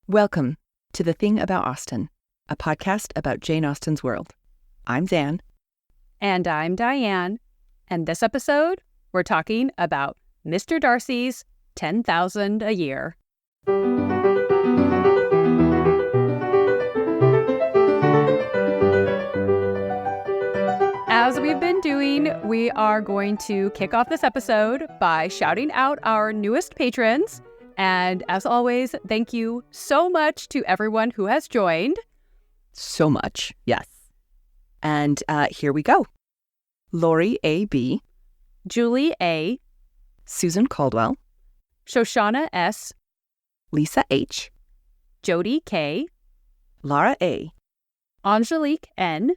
Welcome to The Thing About Austen, a podcast about Jane Austen's world. I'm Zan. And I'm Diane. And this episode, we're talking about Mr. Darcy's 10,000 a year. As we've been doing, we are going to kick off this episode by shouting out our newest patrons. And as always, thank you so much to everyone who has joined. So much, yes. And here we go. Lori A.B., Julie A., Susan Caldwell, Shoshana S., Lisa H., Jody K., Lara A., Angelique N.,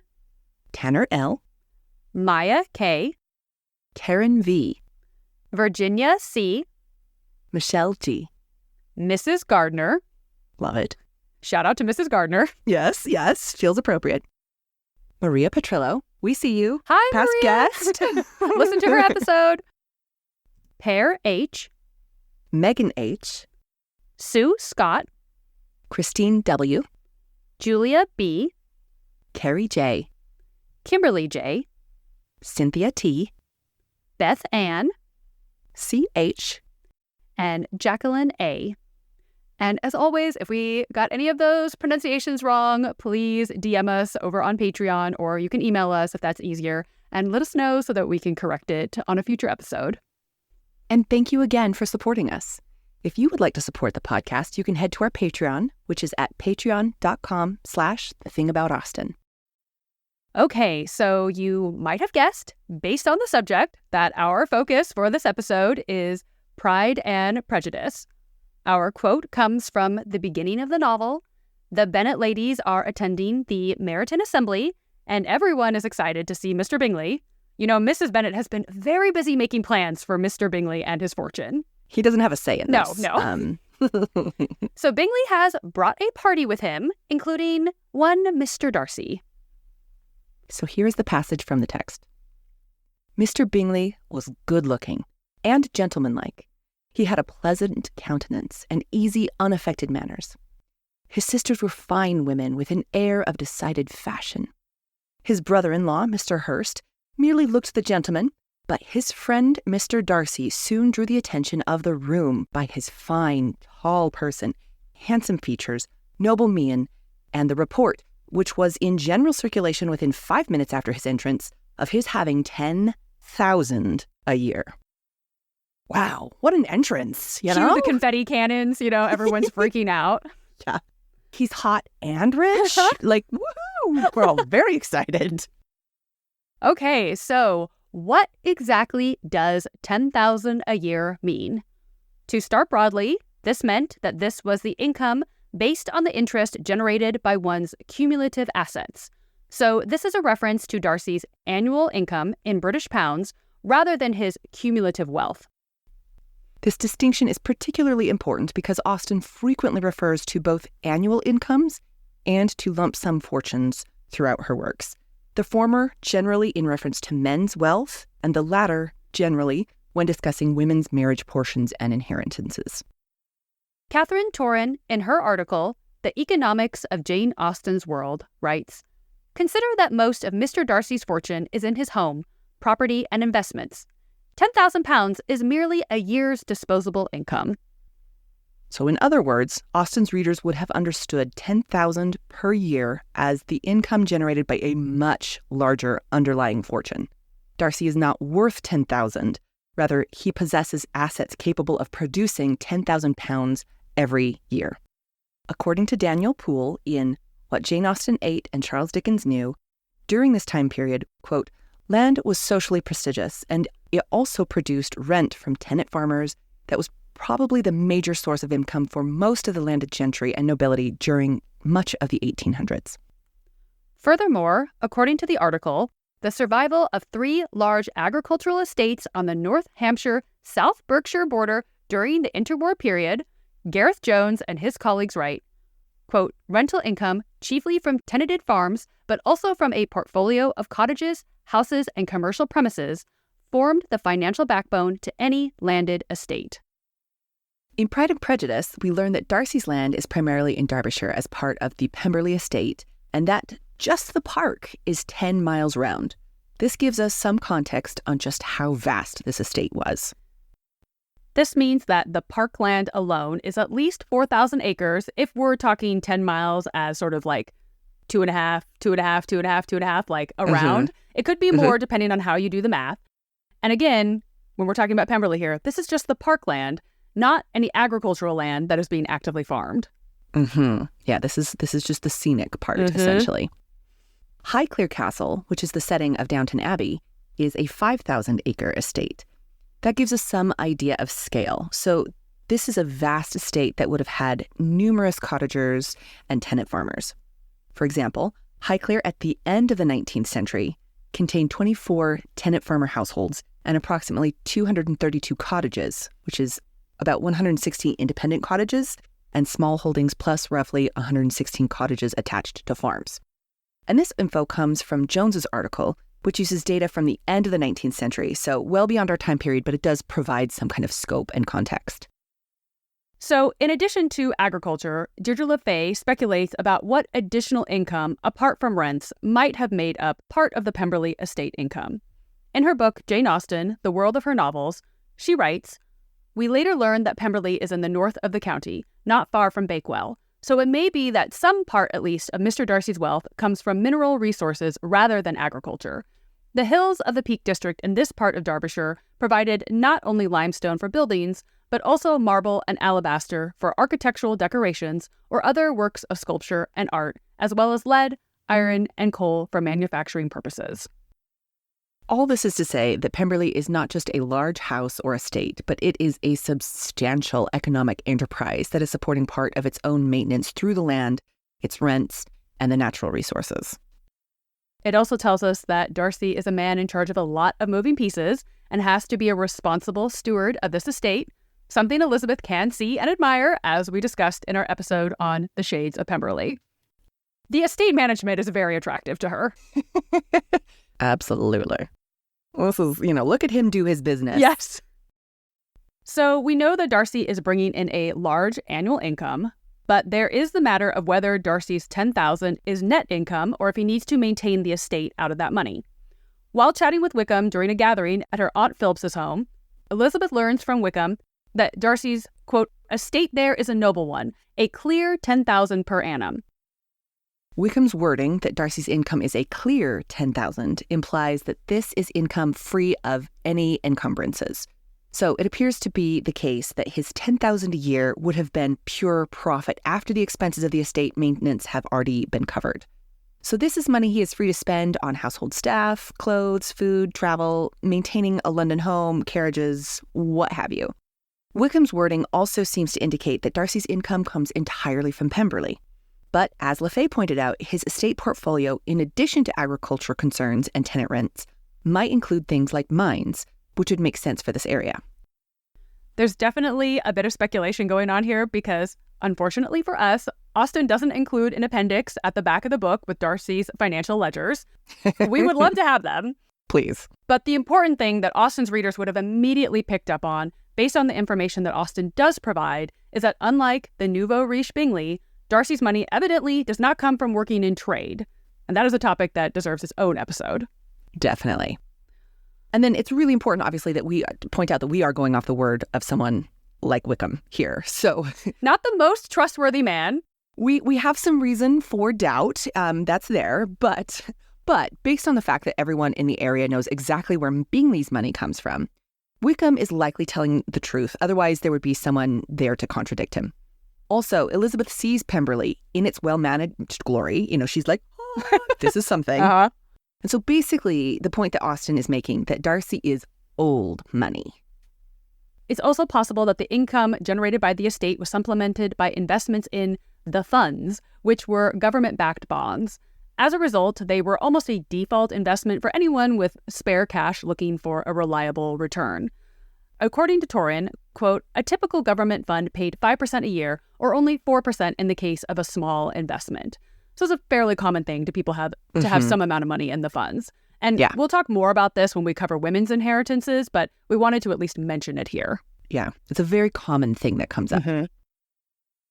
Tanner L., Maya K., Karen V., Virginia C., Michelle G., Mrs. Gardner. Love it. Shout out to Mrs. Gardner. Yes, feels appropriate. Maria Petrillo, we see you. Hi, Past Maria. guest. Listen to her episode. Pear H., Megan H., Sue Scott, Christine W., Julia B., Carrie J., Kimberly J., Cynthia T., Beth Ann, C.H., and Jacqueline A. And as always, if we got any of those pronunciations wrong, please DM us over on Patreon, or you can email us if that's easier, and let us know so that we can correct it on a future episode. And thank you again for supporting us. If you would like to support the podcast, you can head to our Patreon, which is at patreon.com/thethingaboutausten. Okay, so you might have guessed, based on the subject, that our focus for this episode is Pride and Prejudice. Our quote comes from the beginning of the novel. The Bennet ladies are attending the Meryton assembly, and everyone is excited to see Mr. Bingley. You know, Mrs. Bennet has been very busy making plans for Mr. Bingley and his fortune. He doesn't have a say in this. No. So Bingley has brought a party with him, including one Mr. Darcy. So here's the passage from the text. Mr. Bingley was good-looking and gentlemanlike. He had a pleasant countenance and easy, unaffected manners. His sisters were fine women with an air of decided fashion. His brother-in-law, Mr. Hurst, merely looked the gentleman, but his friend, Mr. Darcy, soon drew the attention of the room by his fine, tall person, handsome features, noble mien, and the report, which was in general circulation within 5 minutes after his entrance, of his having 10,000 a year. Wow, what an entrance, you know? Cue the confetti cannons, everyone's freaking out. Yeah. He's hot and rich. Like, woohoo! We're all very excited. Okay, so what exactly does 10,000 a year mean? To start broadly, this meant that this was the income based on the interest generated by one's cumulative assets. So this is a reference to Darcy's annual income in British pounds rather than his cumulative wealth. This distinction is particularly important because Austen frequently refers to both annual incomes and to lump sum fortunes throughout her works. The former generally in reference to men's wealth, and the latter generally when discussing women's marriage portions and inheritances. Catherine Torrin, in her article, The Economics of Jane Austen's World, writes, "Consider that most of Mr. Darcy's fortune is in his home, property, and investments. £10,000 is merely a year's disposable income." So in other words, Austen's readers would have understood 10,000 per year as the income generated by a much larger underlying fortune. Darcy is not worth 10,000. Rather, he possesses assets capable of producing £10,000 every year. According to Daniel Poole in What Jane Austen Ate and Charles Dickens Knew, during this time period, quote, land was socially prestigious, and it also produced rent from tenant farmers that was probably the major source of income for most of the landed gentry and nobility during much of the 1800s. Furthermore, according to the article, the survival of 3 large agricultural estates on the North Hampshire-South Berkshire border during the interwar period, Gareth Jones and his colleagues write, quote, rental income chiefly from tenanted farms, but also from a portfolio of cottages, houses, and commercial premises, formed the financial backbone to any landed estate. In Pride and Prejudice, we learn that Darcy's land is primarily in Derbyshire as part of the Pemberley estate, and that just the park is 10 miles round. This gives us some context on just how vast this estate was. This means that the parkland alone is at least 4,000 acres if we're talking 10 miles as sort of like 2.5, 2.5, 2.5, 2.5, like around. It could be more depending on how you do the math. And again, when we're talking about Pemberley here, this is just the parkland, not any agricultural land that is being actively farmed. Yeah, this is just the scenic part, essentially. Highclere Castle, which is the setting of Downton Abbey, is a 5,000-acre estate. That gives us some idea of scale. So this is a vast estate that would have had numerous cottagers and tenant farmers. For example, Highclere at the end of the 19th century contained 24 tenant farmer households and approximately 232 cottages, which is about 160 independent cottages and small holdings plus roughly 116 cottages attached to farms. And this info comes from Jones's article, which uses data from the end of the 19th century, so well beyond our time period, but it does provide some kind of scope and context. So in addition to agriculture, Deirdre LeFay speculates about what additional income, apart from rents, might have made up part of the Pemberley estate income. In her book, Jane Austen, The World of Her Novels, she writes, "We later learned that Pemberley is in the north of the county, not far from Bakewell. So it may be that some part, at least, of Mr. Darcy's wealth comes from mineral resources rather than agriculture. The hills of the Peak District in this part of Derbyshire provided not only limestone for buildings, but also marble and alabaster for architectural decorations or other works of sculpture and art, as well as lead, iron, and coal for manufacturing purposes." All this is to say that Pemberley is not just a large house or estate, but it is a substantial economic enterprise that is supporting part of its own maintenance through the land, its rents, and the natural resources. It also tells us that Darcy is a man in charge of a lot of moving pieces and has to be a responsible steward of this estate, something Elizabeth can see and admire, as we discussed in our episode on the shades of Pemberley. The estate management is very attractive to her. Absolutely. Well, this is, look at him do his business. Yes. So we know that Darcy is bringing in a large annual income, but there is the matter of whether Darcy's $10,000 is net income or if he needs to maintain the estate out of that money. While chatting with Wickham during a gathering at her Aunt Phillips's home, Elizabeth learns from Wickham that Darcy's, quote, estate there is a noble one, a clear $10,000 per annum. Wickham's wording that Darcy's income is a clear $10,000 implies that this is income free of any encumbrances. So it appears to be the case that his $10,000 a year would have been pure profit after the expenses of the estate maintenance have already been covered. So this is money he is free to spend on household staff, clothes, food, travel, maintaining a London home, carriages, what have you. Wickham's wording also seems to indicate that Darcy's income comes entirely from Pemberley. But as LeFay pointed out, his estate portfolio, in addition to agricultural concerns and tenant rents, might include things like mines, which would make sense for this area. There's definitely a bit of speculation going on here because, unfortunately for us, Austen doesn't include an appendix at the back of the book with Darcy's financial ledgers. We would love to have them. Please. But the important thing that Austen's readers would have immediately picked up on, based on the information that Austen does provide, is that unlike the nouveau riche Bingley, Darcy's money evidently does not come from working in trade. And that is a topic that deserves its own episode. Definitely. And then it's really important, obviously, that we point out that we are going off the word of someone like Wickham here. So not the most trustworthy man. We have some reason for doubt. That's there. But based on the fact that everyone in the area knows exactly where Bingley's money comes from, Wickham is likely telling the truth. Otherwise, there would be someone there to contradict him. Also, Elizabeth sees Pemberley in its well-managed glory. She's like, oh, this is something. And so basically, the point that Austen is making, that Darcy is old money. It's also possible that the income generated by the estate was supplemented by investments in the funds, which were government-backed bonds. As a result, they were almost a default investment for anyone with spare cash looking for a reliable return. According to Torrin, quote, a typical government fund paid 5% a year, or only 4% in the case of a small investment. So it's a fairly common thing to people have some amount of money in the funds. And we'll talk more about this when we cover women's inheritances, but we wanted to at least mention it here. Yeah, it's a very common thing that comes up.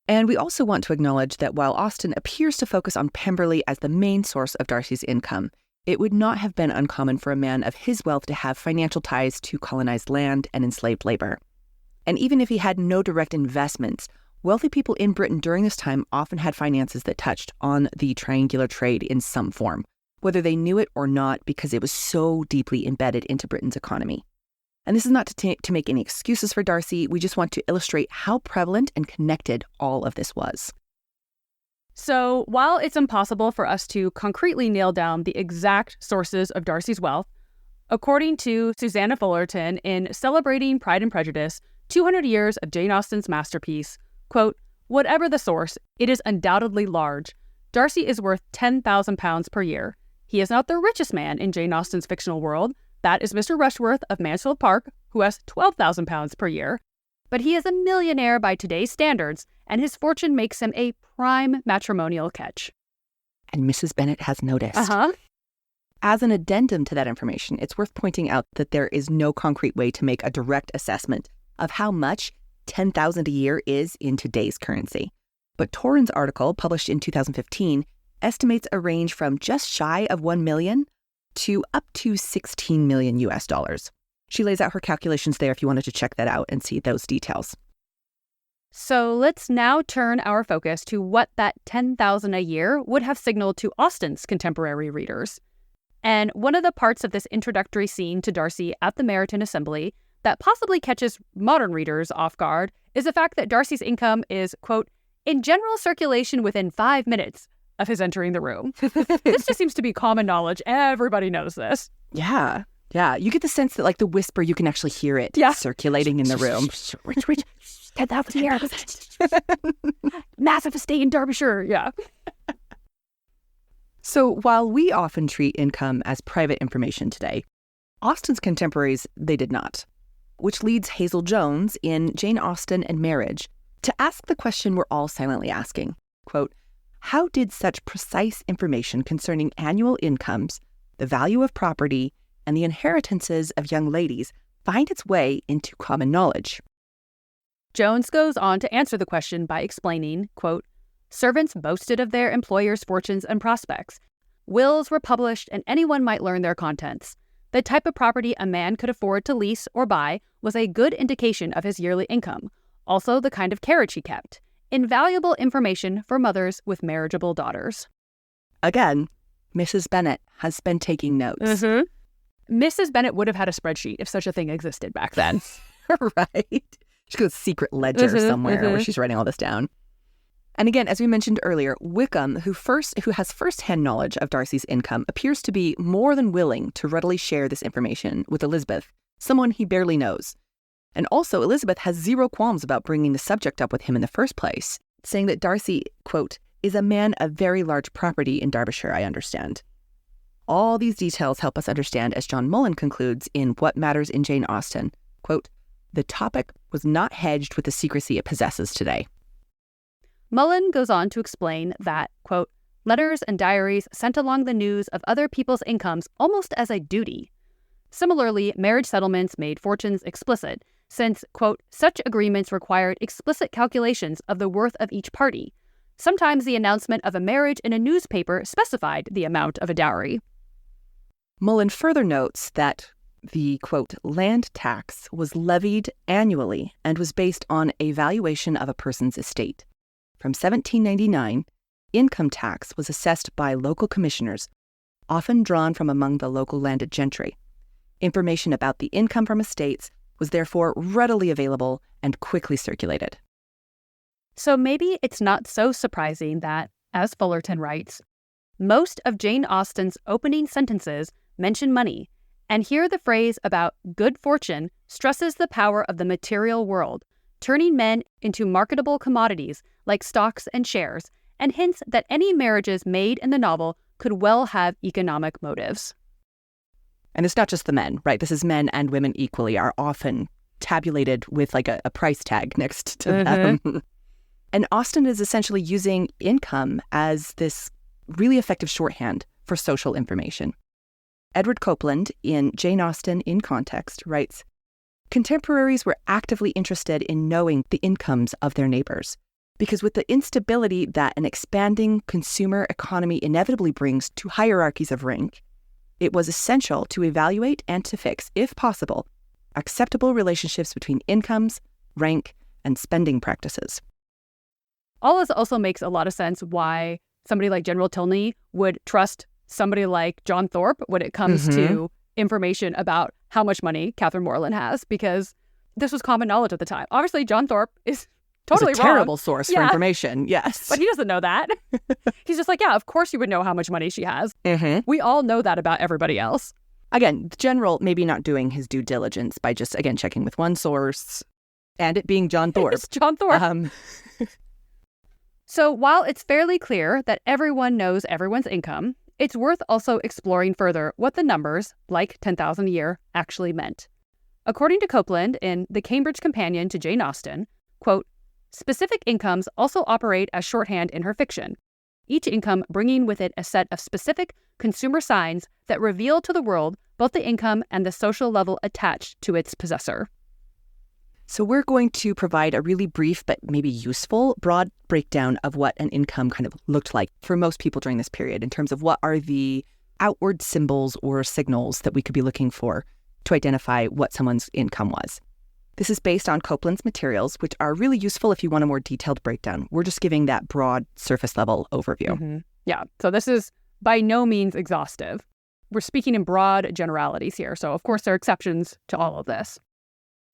And we also want to acknowledge that while Austen appears to focus on Pemberley as the main source of Darcy's income, it would not have been uncommon for a man of his wealth to have financial ties to colonized land and enslaved labor. And even if he had no direct investments, wealthy people in Britain during this time often had finances that touched on the triangular trade in some form, whether they knew it or not, because it was so deeply embedded into Britain's economy. And this is not to make any excuses for Darcy. We just want to illustrate how prevalent and connected all of this was. So while it's impossible for us to concretely nail down the exact sources of Darcy's wealth, according to Susanna Fullerton in Celebrating Pride and Prejudice, 200 Years of Jane Austen's Masterpiece, quote, "Whatever the source, it is undoubtedly large. Darcy is worth £10,000 per year. He is not the richest man in Jane Austen's fictional world. That is Mr. Rushworth of Mansfield Park, who has £12,000 per year. But he is a millionaire by today's standards, and his fortune makes him a prime matrimonial catch." And Mrs. Bennet has noticed. As an addendum to that information, it's worth pointing out that there is no concrete way to make a direct assessment of how much $10,000 a year is in today's currency. But Torrens' article, published in 2015, estimates a range from just shy of 1 million to up to 16 million US dollars. She lays out her calculations there if you wanted to check that out and see those details. So let's now turn our focus to what that $10,000 a year would have signaled to Austen's contemporary readers. And one of the parts of this introductory scene to Darcy at the Meryton Assembly that possibly catches modern readers off guard is the fact that Darcy's income is, quote, "in general circulation within 5 minutes of his entering the room." This just seems to be common knowledge. Everybody knows this. Yeah. You get the sense that, like, the whisper, you can actually hear it circulating in the room. Rich, 10,000 a year. Massive estate in Derbyshire. Yeah. So while we often treat income as private information today, Austen's contemporaries, they did not. Which leads Hazel Jones in Jane Austen and Marriage to ask the question we're all silently asking, quote, "How did such precise information concerning annual incomes, the value of property, and the inheritances of young ladies find its way into common knowledge?" Jones goes on to answer the question by explaining, quote, "Servants boasted of their employers' fortunes and prospects. Wills were published and anyone might learn their contents. The type of property a man could afford to lease or buy was a good indication of his yearly income, also the kind of carriage he kept. Invaluable information for mothers with marriageable daughters." Again, Mrs. Bennet has been taking notes. Mrs. Bennet would have had a spreadsheet if such a thing existed back then. Right. She goes secret ledger somewhere where she's writing all this down. And again, as we mentioned earlier, Wickham, who has first-hand knowledge of Darcy's income, appears to be more than willing to readily share this information with Elizabeth, someone he barely knows. And also, Elizabeth has zero qualms about bringing the subject up with him in the first place, saying that Darcy, quote, "is a man of very large property in Derbyshire, I understand." All these details help us understand, as John Mullen concludes in What Matters in Jane Austen, quote, "the topic was not hedged with the secrecy it possesses today." Mullen goes on to explain that, quote, "letters and diaries sent along the news of other people's incomes almost as a duty. Similarly, marriage settlements made fortunes explicit, since, quote, such agreements required explicit calculations of the worth of each party. Sometimes the announcement of a marriage in a newspaper specified the amount of a dowry." Mullen further notes that the, quote, "land tax was levied annually and was based on a valuation of a person's estate. From 1799, income tax was assessed by local commissioners, often drawn from among the local landed gentry. Information about the income from estates was therefore readily available and quickly circulated." So maybe it's not so surprising that, as Fullerton writes, most of Jane Austen's opening sentences mention money, and here the phrase about good fortune stresses the power of the material world, turning men into marketable commodities like stocks and shares, and hints that any marriages made in the novel could well have economic motives. And it's not just the men, right? This is men and women equally are often tabulated with like a price tag next to them. And Austen is essentially using income as this really effective shorthand for social information. Edward Copeland in Jane Austen in Context writes, Contemporaries were actively interested in knowing the incomes of their neighbors, because with the instability that an expanding consumer economy inevitably brings to hierarchies of rank, it was essential to evaluate and to fix, if possible, acceptable relationships between incomes, rank, and spending practices. All this also makes a lot of sense why somebody like General Tilney would trust somebody like John Thorpe when it comes to information about how much money Catherine Morland has, because this was common knowledge at the time. Obviously, John Thorpe is totally It's a wrong. terrible source for information, yes. But he doesn't know that. He's just like, yeah, of course you would know how much money she has. We all know that about everybody else. Again, the general maybe not doing his due diligence by just, again, checking with one source, and it being John Thorpe. It's John Thorpe. So while it's fairly clear that everyone knows everyone's income, it's worth also exploring further what the numbers, like 10,000 a year, actually meant. According to Copeland in The Cambridge Companion to Jane Austen, quote, specific incomes also operate as shorthand in her fiction, each income bringing with it a set of specific consumer signs that reveal to the world both the income and the social level attached to its possessor. So we're going to provide a really brief but maybe useful broad breakdown of what an income kind of looked like for most people during this period in terms of what are the outward symbols or signals that we could be looking for to identify what someone's income was. This is based on Copeland's materials, which are really useful if you want a more detailed breakdown. We're just giving that broad surface level overview. Yeah, so this is by no means exhaustive. We're speaking in broad generalities here, so of course there are exceptions to all of this.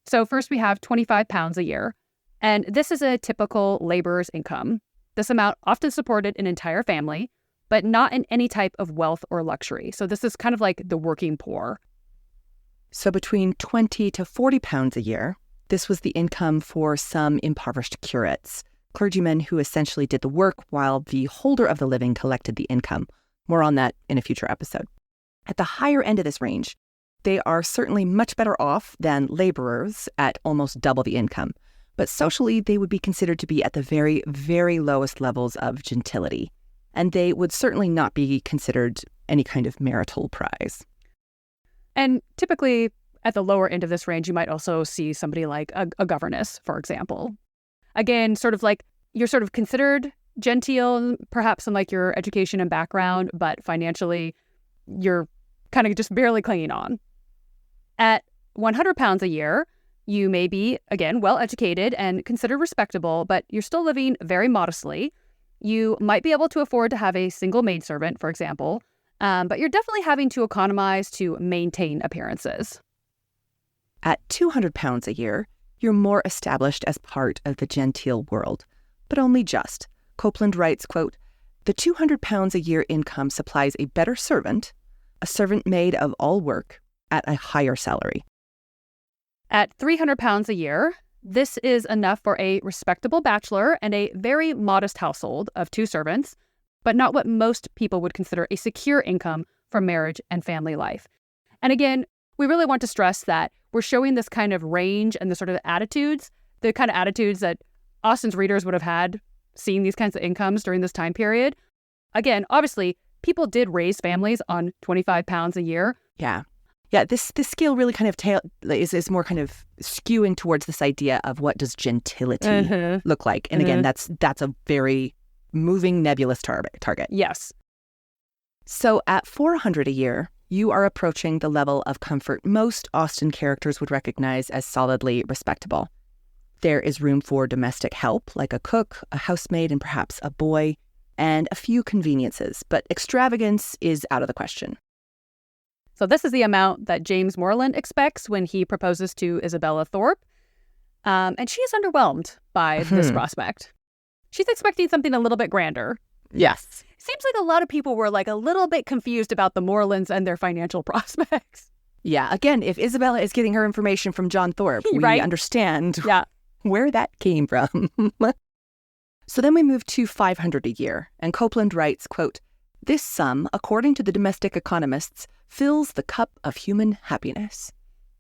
So first we have £25 a year, and this is a typical laborer's income. This amount often supported an entire family, but not in any type of wealth or luxury. So this is kind of like the working poor. So between £20 to £40 a year, this was the income for some impoverished curates, clergymen who essentially did the work while the holder of the living collected the income. More on that in a future episode. At the higher end of this range, they are certainly much better off than laborers at almost double the income. But socially, they would be considered to be at the very, very lowest levels of gentility. And they would certainly not be considered any kind of marital prize. And typically, at the lower end of this range, you might also see somebody like a governess, for example. Again, sort of like you're sort of considered genteel, perhaps in like your education and background, but financially, you're kind of just barely clinging on. At £100 a year, you may be, again, well-educated and considered respectable, but you're still living very modestly. You might be able to afford to have a single maidservant, for example, but you're definitely having to economize to maintain appearances. At £200 a year, you're more established as part of the genteel world, but only just. Copeland writes, quote, the £200 a year income supplies a better servant, a servant maid of all work, at a higher salary. At £300 a year, this is enough for a respectable bachelor and a very modest household of 2 servants, but not what most people would consider a secure income for marriage and family life. And again, we really want to stress that we're showing this kind of range and the sort of attitudes, the kind of attitudes that Austen's readers would have had seeing these kinds of incomes during this time period. Again, obviously, people did raise families on £25 a year. Yeah, this scale really kind of is more kind of skewing towards this idea of what does gentility look like. And again, that's a very moving, nebulous target. Yes. So at $400 a year, you are approaching the level of comfort most Austen characters would recognize as solidly respectable. There is room for domestic help, like a cook, a housemaid, and perhaps a boy, and a few conveniences, but extravagance is out of the question. So this is the amount that James Morland expects when he proposes to Isabella Thorpe. And she is underwhelmed by this prospect. She's expecting something a little bit grander. Yes. Seems like a lot of people were like a little bit confused about the Morlands and their financial prospects. Yeah, again, if Isabella is getting her information from John Thorpe, we understand where that came from. So then we move to $500 a year, and Copeland writes, quote, this sum, according to the domestic economists, fills the cup of human happiness.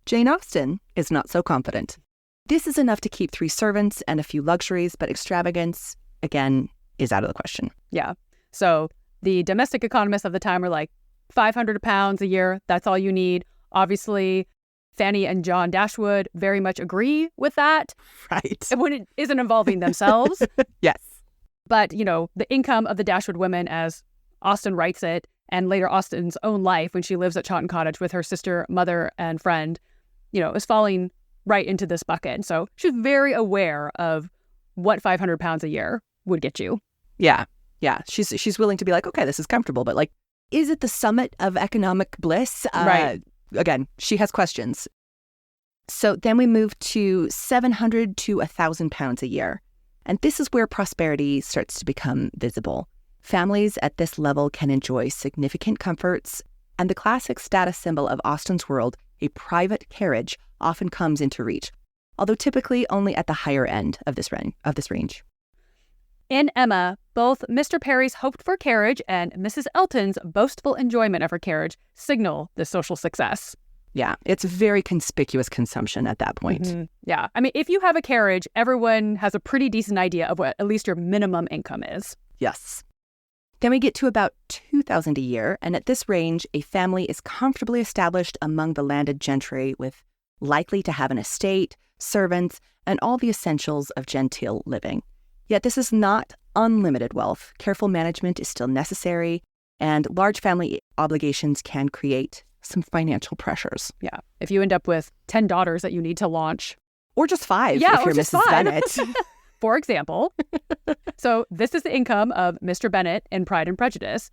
Jane Austen is not so confident. This is enough to keep 3 servants and a few luxuries, but extravagance, again, is out of the question. Yeah. So the domestic economists of the time were like, £500 a year, that's all you need. Obviously, Fanny and John Dashwood very much agree with that. Right. When it isn't involving themselves. Yes. But, the income of the Dashwood women, as Austen writes it, and later Austen's own life when she lives at Chawton Cottage with her sister, mother, and friend, is falling right into this bucket. So she's very aware of what £500 a year would get you. Yeah. Yeah. She's willing to be like, okay, this is comfortable, but is it the summit of economic bliss? Right. Again, she has questions. So then we move to £700 to £1,000 a year. And this is where prosperity starts to become visible. Families at this level can enjoy significant comforts, and the classic status symbol of Austen's world, a private carriage, often comes into reach, although typically only at the higher end of this range. In Emma, both Mr. Perry's hoped-for carriage and Mrs. Elton's boastful enjoyment of her carriage signal the social success. Yeah, it's very conspicuous consumption at that point. Mm-hmm. Yeah. I mean, if you have a carriage, everyone has a pretty decent idea of what at least your minimum income is. Yes. Then we get to about $2,000 a year, and at this range, a family is comfortably established among the landed gentry with likely to have an estate, servants, and all the essentials of genteel living. Yet this is not unlimited wealth. Careful management is still necessary, and large family obligations can create some financial pressures. Yeah. If you end up with 10 daughters that you need to launch. Or just 5 if you're Mrs. Bennet. For example. So this is the income of Mr. Bennet in Pride and Prejudice.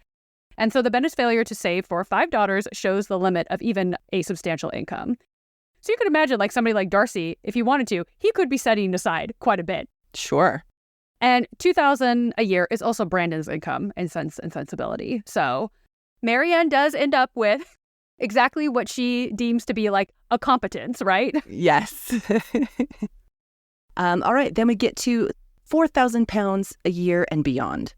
And so the Bennet's failure to save for 5 daughters shows the limit of even a substantial income. So you could imagine somebody like Darcy, if he wanted to, he could be setting aside quite a bit. Sure. And $2,000 a year is also Brandon's income in Sense and Sensibility. So Marianne does end up with exactly what she deems to be a competence, right? Yes. All right, then we get to £4,000 a year and beyond.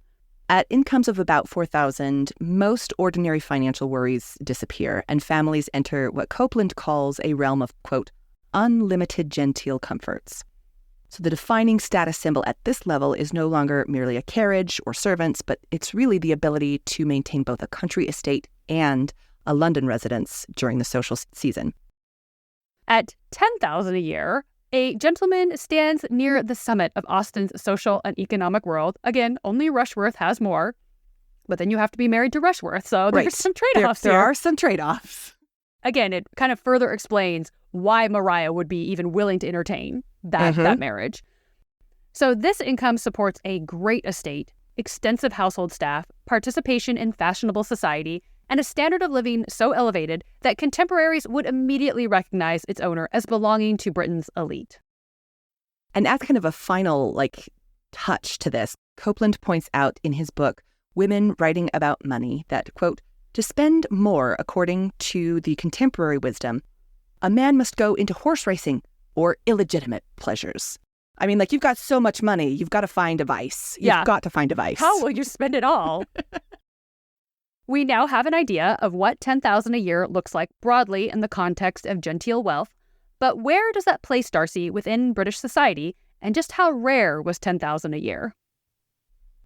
At incomes of about $4,000, most ordinary financial worries disappear, and families enter what Copeland calls a realm of, quote, unlimited genteel comforts. So the defining status symbol at this level is no longer merely a carriage or servants, but it's really the ability to maintain both a country estate and a London residence during the social season. At $10,000 a year, a gentleman stands near the summit of Austen's social and economic world. Again, only Rushworth has more, but then you have to be married to Rushworth, so there's some trade-offs here. There are some trade-offs. Again, it kind of further explains why Maria would be even willing to entertain that marriage. So this income supports a great estate, extensive household staff, participation in fashionable society, and a standard of living so elevated that contemporaries would immediately recognize its owner as belonging to Britain's elite. And as kind of a final, touch to this, Copeland points out in his book, Women Writing About Money, that, quote, to spend more according to the contemporary wisdom, a man must go into horse racing or illegitimate pleasures. I mean, you've got so much money, you've got to find a vice. You've got to find a vice. How will you spend it all? We now have an idea of what $10,000 a year looks like broadly in the context of genteel wealth, but where does that place Darcy within British society, and just how rare was $10,000 a year?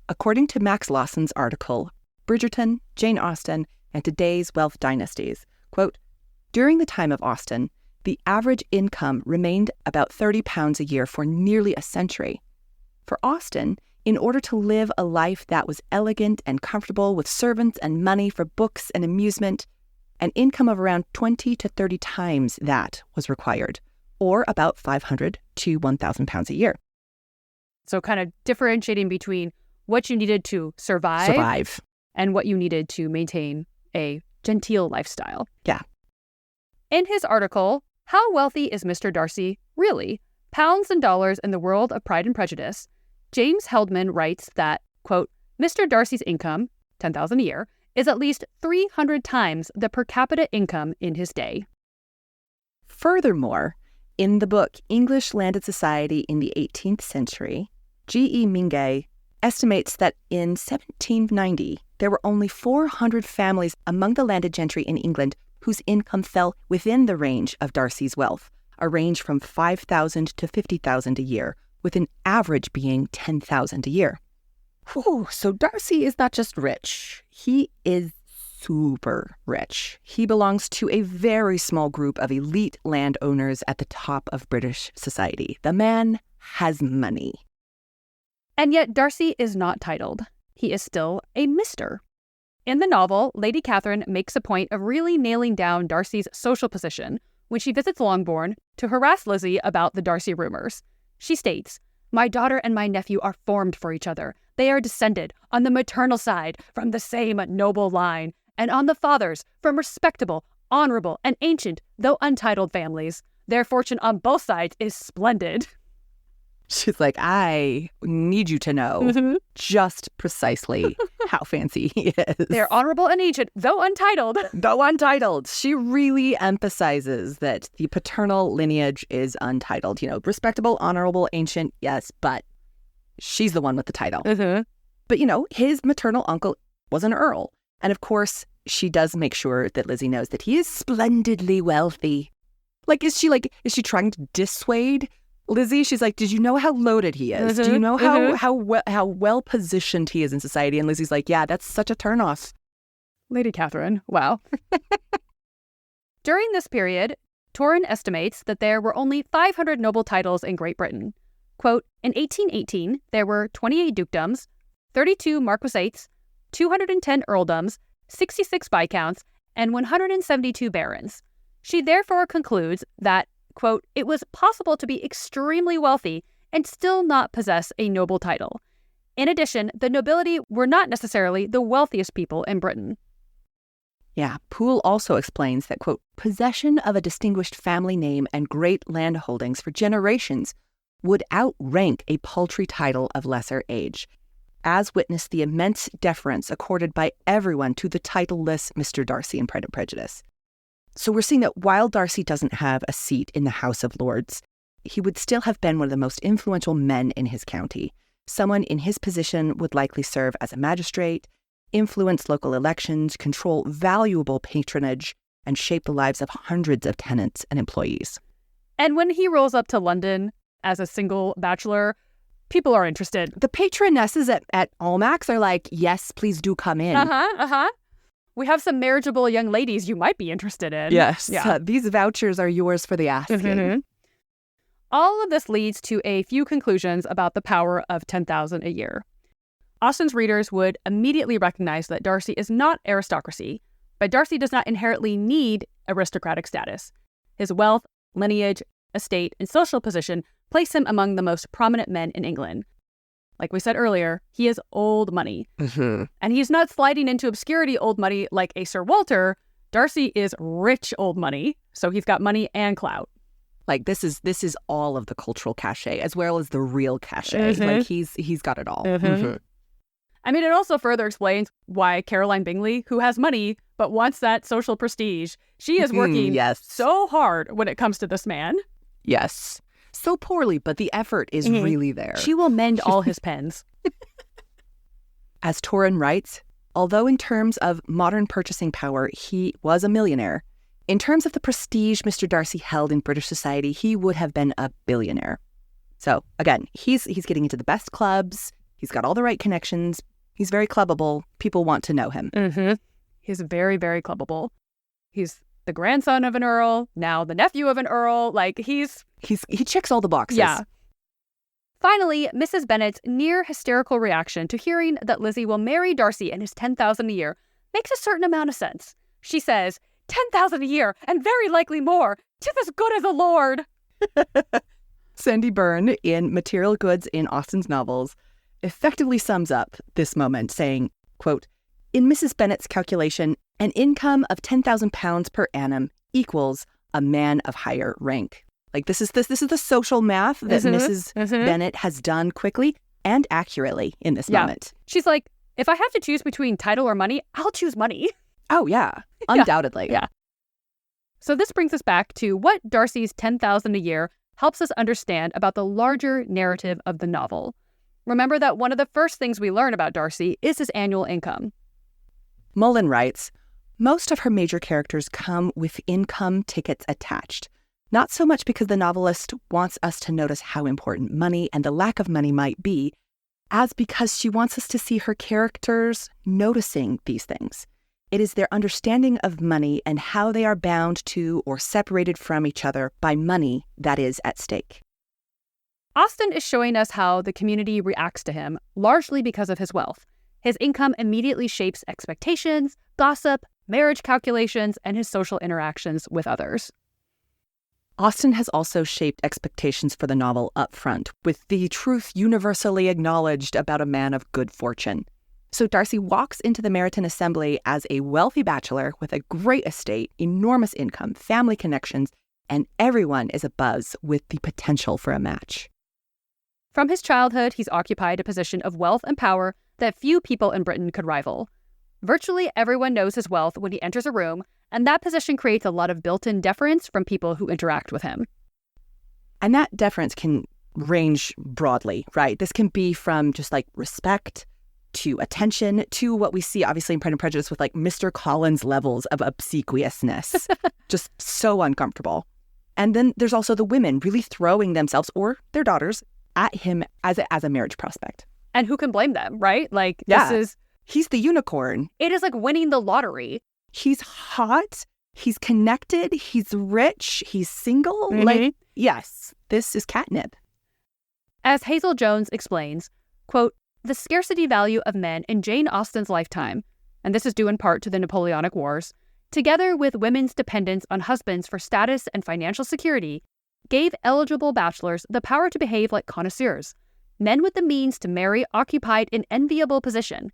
According to Max Lawson's article, Bridgerton, Jane Austen, and Today's Wealth Dynasties, quote, during the time of Austen, the average income remained about £30 a year for nearly a century. For Austen, in order to live a life that was elegant and comfortable with servants and money for books and amusement, an income of around 20 to 30 times that was required, or about £500 to £1,000 a year. So kind of differentiating between what you needed to survive and what you needed to maintain a genteel lifestyle. Yeah. In his article, How Wealthy is Mr. Darcy, Really? Pounds and Dollars in the World of Pride and Prejudice, James Heldman writes that, quote, Mr. Darcy's income, $10,000 a year, is at least 300 times the per capita income in his day. Furthermore, in the book English Landed Society in the 18th Century, G.E. Mingay estimates that in 1790, there were only 400 families among the landed gentry in England whose income fell within the range of Darcy's wealth, a range from $5,000 to $50,000 a year, with an average being $10,000 a year. Whew, so Darcy is not just rich, he is super rich. He belongs to a very small group of elite landowners at the top of British society. The man has money. And yet Darcy is not titled. He is still a Mr. In the novel, Lady Catherine makes a point of really nailing down Darcy's social position when she visits Longbourn to harass Lizzie about the Darcy rumors. She states, "My daughter and my nephew are formed for each other. They are descended, on the maternal side, from the same noble line, and on the father's, from respectable, honorable, and ancient, though untitled families. Their fortune on both sides is splendid." She's like, I need you to know just precisely how fancy he is. They're honorable and ancient, though untitled. Though untitled. She really emphasizes that the paternal lineage is untitled. You know, respectable, honorable, ancient, yes, but she's the one with the title. But, you know, his maternal uncle was an earl. And of course, she does make sure that Lizzie knows that he is splendidly wealthy. Is she trying to dissuade Lizzie? She's like, did you know how loaded he is? Do you know how well positioned he is in society? And Lizzie's like, yeah, that's such a turnoff. Lady Catherine, wow. During this period, Torrin estimates that there were only 500 noble titles in Great Britain. Quote, in 1818, there were 28 dukedoms, 32 marquisates, 210 earldoms, 66 viscounts, and 172 barons. She therefore concludes that, quote, it was possible to be extremely wealthy and still not possess a noble title. In addition, the nobility were not necessarily the wealthiest people in Britain. Yeah, Poole also explains that, quote, possession of a distinguished family name and great land holdings for generations would outrank a paltry title of lesser age, as witnessed the immense deference accorded by everyone to the titleless Mr. Darcy in Pride and Prejudice. So we're seeing that while Darcy doesn't have a seat in the House of Lords, he would still have been one of the most influential men in his county. Someone in his position would likely serve as a magistrate, influence local elections, control valuable patronage, and shape the lives of hundreds of tenants and employees. And when he rolls up to London as a single bachelor, people are interested. The patronesses at Almack's are like, yes, please do come in. We have some marriageable young ladies you might be interested in. Yes. Yeah. These vouchers are yours for the asking. All of this leads to a few conclusions about the power of 10,000 a year. Austen's readers would immediately recognize that Darcy is not aristocracy, but Darcy does not inherently need aristocratic status. His wealth, lineage, estate, and social position place him among the most prominent men in England. Like we said earlier, he is old money. And he's not sliding into obscurity old money like a Sir Walter. Darcy is rich old money, so he's got money and clout. Like this is all of the cultural cachet as well as the real cachet. Like he's got it all. I mean, it also further explains why Caroline Bingley, who has money but wants that social prestige, she is working so hard when it comes to this man. Yes. So poorly, but the effort is really there. She will mend all his pens. As Torrin writes, although in terms of modern purchasing power, he was a millionaire, in terms of the prestige Mr. Darcy held in British society, he would have been a billionaire. So again, he's getting into the best clubs. He's got all the right connections. He's very clubbable. People want to know him. He's very, very clubbable. He's the grandson of an earl, now the nephew of an earl. Like he checks all the boxes. Yeah. Finally, Mrs. Bennet's near hysterical reaction to hearing that Lizzie will marry Darcy and his 10,000 a year makes a certain amount of sense. She says, 10,000 a year, and very likely more. 'Tis as good as a lord. Sandy Byrne, in Material Goods in Austen's novels, effectively sums up this moment, saying, quote, in Mrs. Bennet's calculation, an income of £10,000 per annum equals a man of higher rank. Like this is the social math that Mrs. Bennet has done quickly and accurately in this moment. She's like, if I have to choose between title or money, I'll choose money. Oh, yeah. Undoubtedly. Yeah. So this brings us back to what Darcy's 10,000 a year helps us understand about the larger narrative of the novel. Remember that one of the first things we learn about Darcy is his annual income. Mullen writes, most of her major characters come with income tickets attached. Not so much because the novelist wants us to notice how important money and the lack of money might be, as because she wants us to see her characters noticing these things. It is their understanding of money and how they are bound to or separated from each other by money that is at stake. Austen is showing us how the community reacts to him, largely because of his wealth. His income immediately shapes expectations, gossip, marriage calculations, and his social interactions with others. Austen has also shaped expectations for the novel up front, with the truth universally acknowledged about a man of good fortune. So Darcy walks into the Meryton assembly as a wealthy bachelor with a great estate, enormous income, family connections, and everyone is abuzz with the potential for a match. From his childhood, he's occupied a position of wealth and power that few people in Britain could rival. Virtually everyone knows his wealth when he enters a room, and that position creates a lot of built-in deference from people who interact with him. And that deference can range broadly, right? This can be from just like respect to attention to what we see obviously in Pride and Prejudice with like Mr. Collins levels of obsequiousness. Just so uncomfortable. And then there's also the women really throwing themselves or their daughters at him as a marriage prospect. And who can blame them, right? Like, He's the unicorn. It is like winning the lottery. He's hot. He's connected. He's rich. He's single. Mm-hmm. Yes, this is catnip. As Hazel Jones explains, quote, the scarcity value of men in Jane Austen's lifetime, and this is due in part to the Napoleonic Wars, together with women's dependence on husbands for status and financial security, gave eligible bachelors the power to behave like connoisseurs. Men with the means to marry occupied an enviable position,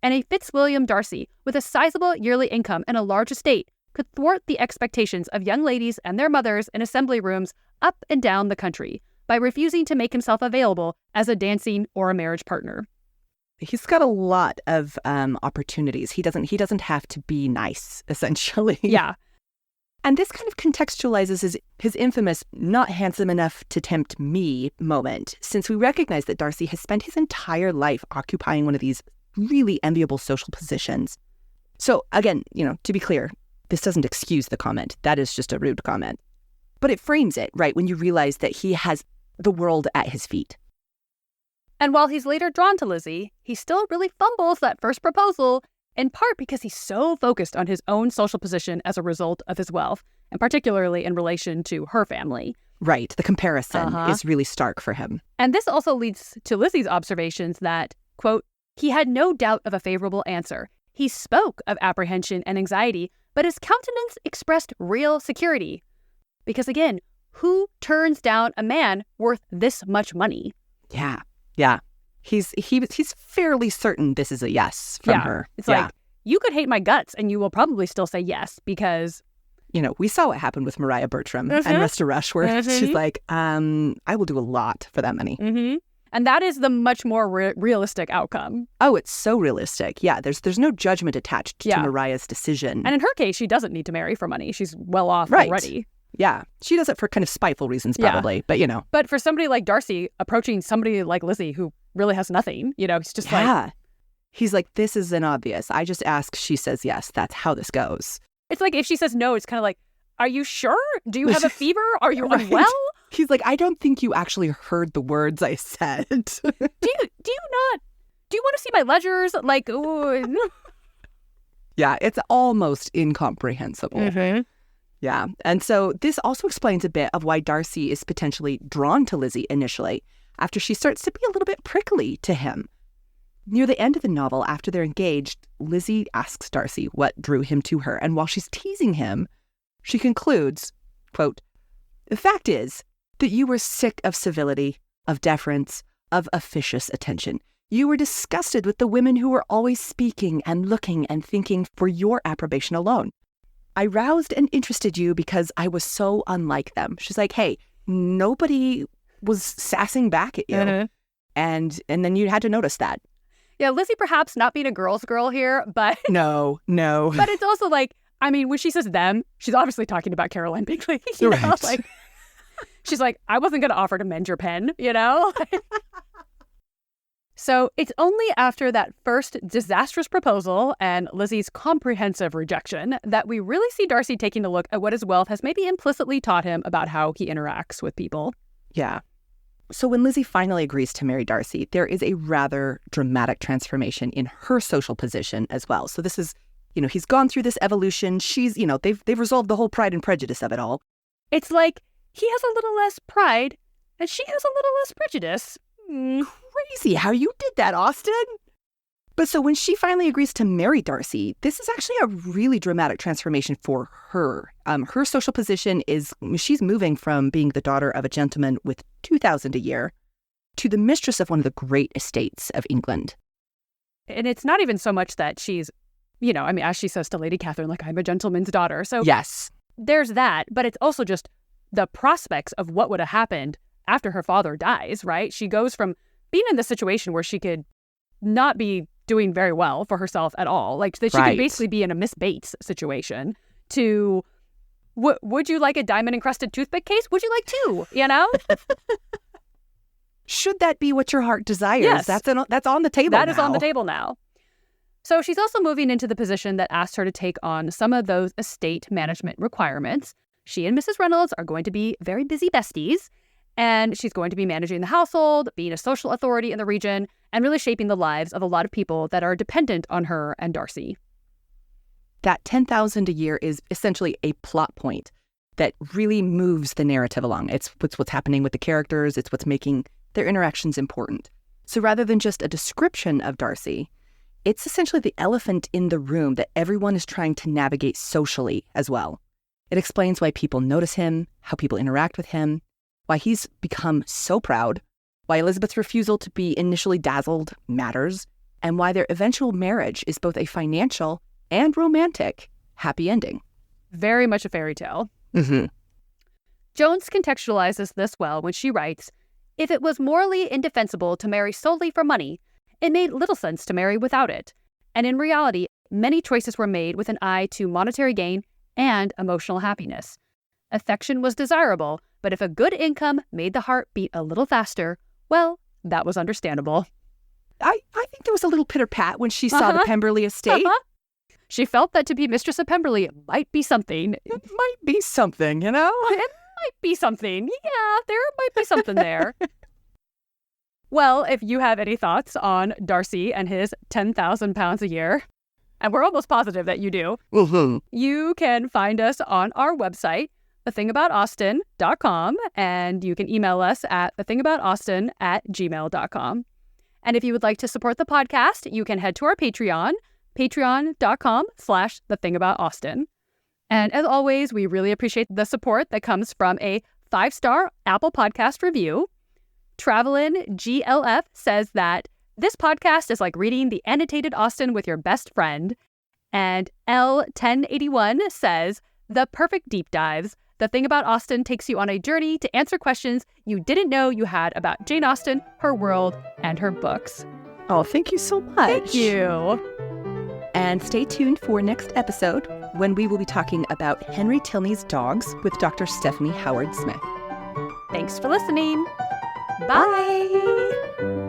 and a Fitzwilliam Darcy with a sizable yearly income and a large estate could thwart the expectations of young ladies and their mothers in assembly rooms up and down the country by refusing to make himself available as a dancing or a marriage partner. He's got a lot of opportunities. He doesn't have to be nice, essentially. Yeah. And this kind of contextualizes his infamous not handsome enough to tempt me moment, since we recognize that Darcy has spent his entire life occupying one of these really enviable social positions. So again, to be clear, this doesn't excuse the comment. That is just a rude comment. But it frames it, right, when you realize that he has the world at his feet. And while he's later drawn to Lizzie, he still really fumbles that first proposal, in part because he's so focused on his own social position as a result of his wealth, and particularly in relation to her family. Right. The comparison is really stark for him. And this also leads to Lizzie's observations that, quote, he had no doubt of a favorable answer. He spoke of apprehension and anxiety, but his countenance expressed real security. Because again, who turns down a man worth this much money? Yeah. He's fairly certain this is a yes from her. It's like, you could hate my guts and you will probably still say yes because... we saw what happened with Maria Bertram and Resta Rush where she's like, I will do a lot for that money. Mm-hmm. And that is the much more realistic outcome. Oh, it's so realistic. Yeah, there's no judgment attached to Mariah's decision. And in her case, she doesn't need to marry for money. She's well off already. Yeah, she does it for kind of spiteful reasons probably, but But for somebody like Darcy approaching somebody like Lizzie who really has nothing, he's just like... He's like, this is an obvious. I just ask, she says yes. That's how this goes. It's like if she says no, it's kind of like, are you sure? Do you have a fever? Are you unwell? He's like, I don't think you actually heard the words I said. Do you want to see my ledgers? Like, ooh. Yeah, it's almost incomprehensible. Mm-hmm. Yeah. And so this also explains a bit of why Darcy is potentially drawn to Lizzie initially, after she starts to be a little bit prickly to him. Near the end of the novel, after they're engaged, Lizzie asks Darcy what drew him to her. And while she's teasing him, she concludes, quote, the fact is that you were sick of civility, of deference, of officious attention. You were disgusted with the women who were always speaking and looking and thinking for your approbation alone. I roused and interested you because I was so unlike them. She's like, hey, nobody was sassing back at you. Mm-hmm. And then you had to notice that. Yeah, Lizzie perhaps not being a girl's girl here, but... No. But it's also like, I mean, when she says them, she's obviously talking about Caroline Bingley. Right. Like, she's like, I wasn't going to offer to mend your pen, So it's only after that first disastrous proposal and Lizzie's comprehensive rejection that we really see Darcy taking a look at what his wealth has maybe implicitly taught him about how he interacts with people. Yeah. So when Lizzie finally agrees to marry Darcy, there is a rather dramatic transformation in her social position as well. So this is He's gone through this evolution. She's, they've resolved the whole Pride and Prejudice of it all. It's like he has a little less pride and she has a little less prejudice. Crazy how you did that, Austen. But so when she finally agrees to marry Darcy, this is actually a really dramatic transformation for her. Her social position is, she's moving from being the daughter of a gentleman with $2,000 a year to the mistress of one of the great estates of England. And it's not even so much that she's, as she says to Lady Catherine, like, I'm a gentleman's daughter. So yes, there's that. But it's also just the prospects of what would have happened after her father dies, right? She goes from being in this situation where she could not be doing very well for herself at all, like that she could basically be in a Miss Bates situation, to would you like a diamond encrusted toothpick case? Would you like two? Should that be what your heart desires? Yes. That's on the table now. That is on the table now. So she's also moving into the position that asked her to take on some of those estate management requirements. She and Mrs. Reynolds are going to be very busy besties, and she's going to be managing the household, being a social authority in the region, and really shaping the lives of a lot of people that are dependent on her and Darcy. That $10,000 a year is essentially a plot point that really moves the narrative along. It's what's happening with the characters. It's what's making their interactions important. So rather than just a description of Darcy, it's essentially the elephant in the room that everyone is trying to navigate socially as well. It explains why people notice him, how people interact with him, why he's become so proud, why Elizabeth's refusal to be initially dazzled matters, and why their eventual marriage is both a financial and romantic happy ending. Very much a fairy tale. Mm-hmm. Jones contextualizes this well when she writes, "If it was morally indefensible to marry solely for money, it made little sense to marry without it. And in reality, many choices were made with an eye to monetary gain and emotional happiness. Affection was desirable, but if a good income made the heart beat a little faster, well, that was understandable." I think there was a little pitter-pat when she saw the Pemberley estate. She felt that to be mistress of Pemberley might be something. It might be something, It might be something. Yeah, there might be something there. Well, if you have any thoughts on Darcy and his £10,000 a year, and we're almost positive that you do, you can find us on our website, thethingaboutausten.com, and you can email us at thethingaboutausten@gmail.com. And if you would like to support the podcast, you can head to our Patreon, patreon.com/thethingaboutausten. And as always, we really appreciate the support that comes from a 5-star Apple Podcast review. Travelin GLF says that this podcast is like reading the annotated Austen with your best friend. And L1081 says, the perfect deep dives. The Thing About Austen takes you on a journey to answer questions you didn't know you had about Jane Austen, her world, and her books. Oh, thank you so much. Thank you. And stay tuned for next episode when we will be talking about Henry Tilney's dogs with Dr. Stephanie Howard Smith. Thanks for listening. Bye.